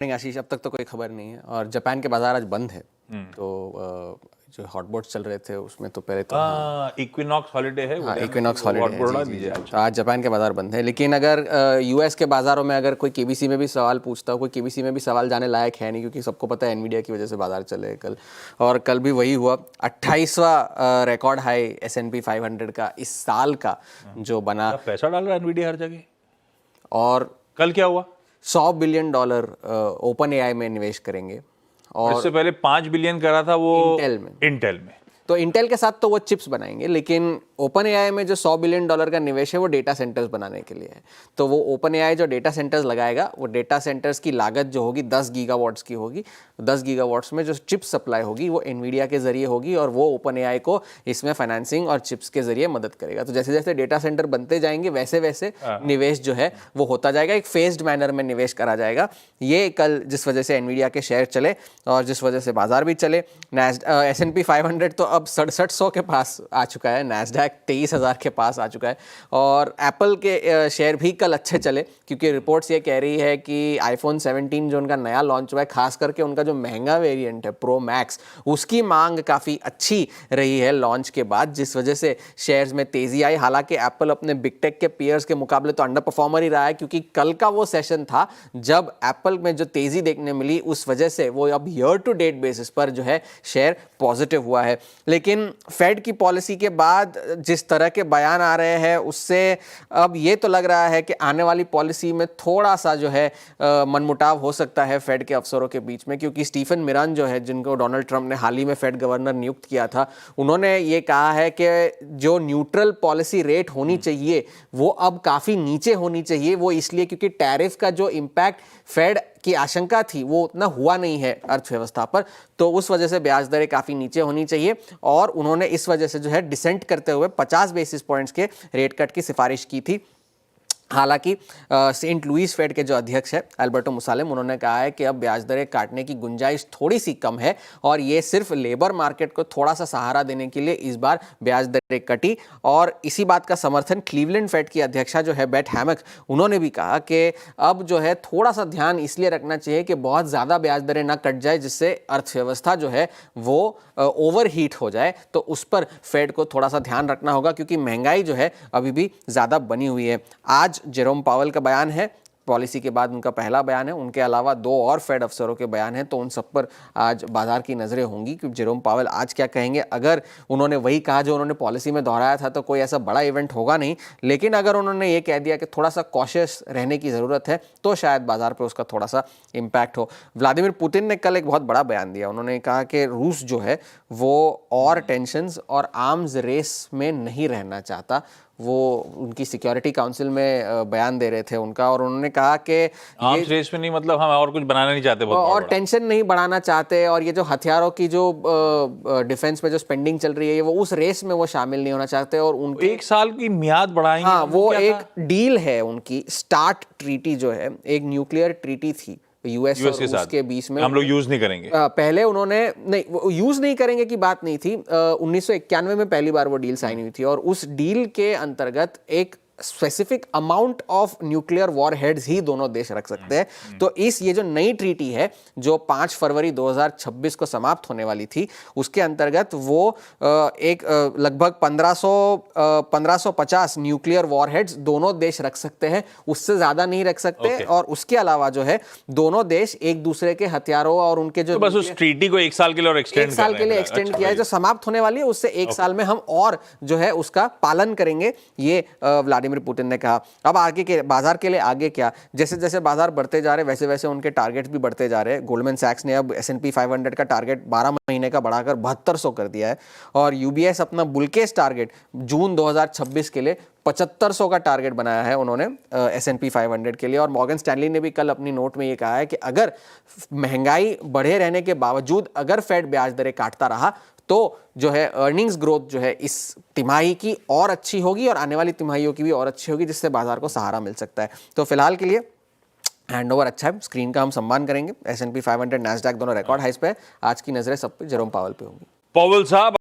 नहीं आशीष, अब तक तो कोई खबर नहीं है और जापान के बाजार आज बंद है। तो जो हॉटबोट्स चल रहे थे उसमें तो पहले तो इक्विनॉक्स हॉलिडे है। हाँ, इक्विनॉक्स हॉलिडे है जी। अच्छा। तो आज जापान के बाजार बंद है, लेकिन अगर यूएस के बाजारों में अगर कोई केबीसी में भी सवाल पूछता हो, कोई केबीसी में भी सवाल जाने लायक है नहीं, क्योंकि सबको पता है एनवीडिया की वजह से बाजार चले कल। और कल भी वही हुआ, 28वां रिकॉर्ड हाई S&P 500 का इस साल का जो बना। पैसा डाल रहा है एनवीडिया हर जगह। और कल क्या हुआ? $100 बिलियन ओपन एआई में निवेश करेंगे। और इससे पहले 5 बिलियन करा था वो इंटेल में। तो इंटेल के साथ तो वो चिप्स बनाएंगे, लेकिन ओपन एआई में जो $100 बिलियन का निवेश है वो डेटा सेंटर्स बनाने के लिए है। तो वो ओपन एआई जो डेटा सेंटर्स लगाएगा, वो डेटा सेंटर्स की लागत जो होगी 10 गीगावाट्स की होगी। 10 गीगावाट्स में जो चिप सप्लाई होगी वो एनवीडिया के जरिए होगी, और वो ओपन एआई को इसमें फाइनेंसिंग और चिप्स के जरिए मदद करेगा। तो जैसे जैसे डेटा सेंटर बनते जाएंगे वैसे वैसे निवेश जो है वो होता जाएगा, एक फेज्ड मैनर में निवेश करा जाएगा। ये कल जिस वजह से एनवीडिया के शेयर चले और जिस वजह से बाजार भी चले। S&P 500 तो अब 6700 के पास आ चुका है, नैस्डैक 23,000 के पास आ चुका है। और एप्पल के शेयर भी कल अच्छे चले, क्योंकि रिपोर्ट्स ये कह रही है कि आईफोन 17 जो उनका नया लॉन्च हुआ है, खास करके उनका जो महंगा वेरिएंट है प्रो मैक्स, उसकी मांग काफ़ी अच्छी रही है लॉन्च के बाद, जिस वजह से शेयर्स में तेज़ी आई। हालांकि एप्पल अपने बिग टेक के पीयर्स के मुकाबले तो अंडर परफॉर्मर ही रहा है, क्योंकि कल का वो सेशन था जब एप्पल में जो तेज़ी देखने मिली, उस वजह से वो अब ईयर टू डेट बेसिस पर जो है शेयर पॉजिटिव हुआ है। लेकिन फेड की पॉलिसी के बाद जिस तरह के बयान आ रहे हैं, उससे अब ये तो लग रहा है कि आने वाली पॉलिसी में थोड़ा सा जो है मनमुटाव हो सकता है फेड के अफसरों के बीच में, क्योंकि स्टीफन मिरान जो है, जिनको डोनाल्ड ट्रंप ने हाल ही में फेड गवर्नर नियुक्त किया था, उन्होंने ये कहा है कि जो न्यूट्रल पॉलिसी रेट होनी चाहिए वो अब काफ़ी नीचे होनी चाहिए। वो इसलिए क्योंकि टैरिफ का जो इम्पैक्ट फेड की आशंका थी वो उतना हुआ नहीं है अर्थव्यवस्था पर, तो उस वजह से ब्याज दरें काफ़ी नीचे होनी चाहिए। और उन्होंने इस वजह से जो है डिसेंट करते हुए 50 बेसिस पॉइंट्स के रेट कट की सिफारिश की थी। हालांकि सेंट लुइस फेड के जो अध्यक्ष है अल्बर्टो मुसालिम, उन्होंने कहा है कि अब ब्याज दरें काटने की गुंजाइश थोड़ी सी कम है, और ये सिर्फ लेबर मार्केट को थोड़ा सा सहारा देने के लिए इस बार ब्याज दरें कटी। और इसी बात का समर्थन क्लीवलैंड फेड की अध्यक्षा जो है बेथ हैमक, उन्होंने भी कहा कि अब जो है थोड़ा सा ध्यान इसलिए रखना चाहिए कि बहुत ज़्यादा ब्याज दरें ना कट जाए, जिससे अर्थव्यवस्था जो है वो ओवर हीट हो जाए। तो उस पर फेड को थोड़ा सा ध्यान रखना होगा, क्योंकि महंगाई जो है अभी भी ज़्यादा बनी हुई है। आज जेरोम पावेल का बयान है, पॉलिसी के बाद उनका पहला बयान है। उनके अलावा 2 और फेड अफसरों के बयान हैं, तो उन सब पर आज बाजार की नज़रें होंगी कि जेरोम पावेल आज क्या कहेंगे। अगर उन्होंने वही कहा जो उन्होंने पॉलिसी में दोहराया था, तो कोई ऐसा बड़ा इवेंट होगा नहीं, लेकिन अगर उन्होंने ये कह दिया कि थोड़ा सा कॉशियस रहने की ज़रूरत है, तो शायद बाजार पर उसका थोड़ा सा इम्पैक्ट हो। व्लादिमीर पुतिन ने कल एक बहुत बड़ा बयान दिया। उन्होंने कहा कि रूस जो है वो और टेंशन्स और आर्म्स रेस में नहीं रहना चाहता। वो उनकी सिक्योरिटी काउंसिल में बयान दे रहे थे उनका, और उन्होंने कहा कि आर्म्स रेस में नहीं, मतलब हम और कुछ बनाना नहीं चाहते, और टेंशन नहीं बढ़ाना चाहते, और ये जो हथियारों की जो डिफेंस में जो स्पेंडिंग चल रही है, वो उस रेस में वो शामिल नहीं होना चाहते। और उनके 1 साल की मियाद बढ़ाएंगे। हाँ, वो एक डील है उनकी, स्टार्ट ट्रीटी जो है, एक न्यूक्लियर ट्रीटी थी यूएस और रूस के बीच में। हम लोग यूज नहीं करेंगे। पहले उन्होंने नहीं, यूज नहीं करेंगे की बात नहीं थी। 1991 में पहली बार वो डील साइन हुई थी, और उस डील के अंतर्गत एक specific amount of nuclear warheads ही दोनों देश रख सकते हैं। तो ये जो नई ट्रीटी है जो 5 फरवरी 2026 को समाप्त होने वाली थी, उसके अंतर्गत वो एक लगभग 1550 न्यूक्लियर वॉरहेड्स दोनों देश रख सकते हैं, उससे ज्यादा नहीं रख सकते। और उसके अलावा जो है दोनों देश एक दूसरे के हथियारों और उनके जो, तो बस उस ट्रीटी को 1 साल के लिए और एक्सटेंड किया है, जो समाप्त होने वाली है, उससे 1 साल में हम और जो है उसका पालन करेंगे, ये व्लादिमीर पुतिन ने कहा। अब आगे के बाजार के लिए आगे क्या, जैसे जैसे बाजार बढ़ते जा रहे वैसे वैसे उनके टारगेट्स भी बढ़ते जा रहे हैं। गोल्डमैन सैक्स ने अब S&P 500 का टारगेट 12 महीने का बढ़ाकर 7200 कर दिया है, और UBS अपना बुल केस टारगेट जून 2026 के लिए 7500 का टारगेट बनाया है उन्होंने S&P 500 के लिए। और मॉर्गन स्टैनली ने भी कल अपनी नोट में ये कहा है कि अगर महंगाई बढ़े रहने के बावजूद अगर फेड ब्याज दरें काटता रहा, तो जो है अर्निंग्स ग्रोथ जो है इस तिमाही की और अच्छी होगी, और आने वाली तिमाहियों की भी और अच्छी होगी, जिससे बाजार को सहारा मिल सकता है। तो फिलहाल के लिए हैंडओवर अच्छा है, स्क्रीन का हम सम्मान करेंगे। S&P 500 नैस्डैक दोनों रिकॉर्ड हाइस पे है। आज की नजरें सब पे जेरोम पावेल पे होंगी। पावेल साहब